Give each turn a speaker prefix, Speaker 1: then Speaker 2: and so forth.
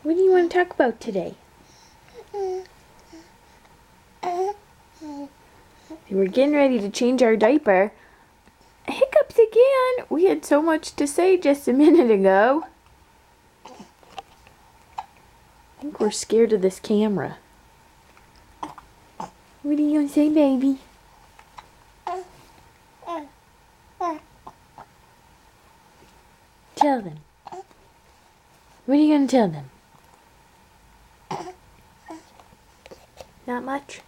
Speaker 1: What do you want to talk about today? We're getting ready to change our diaper. Hiccups again! We had so much to say just a minute ago. I think we're scared of this camera. What are you gonna say, baby? Tell them. What are you gonna tell them? Not much?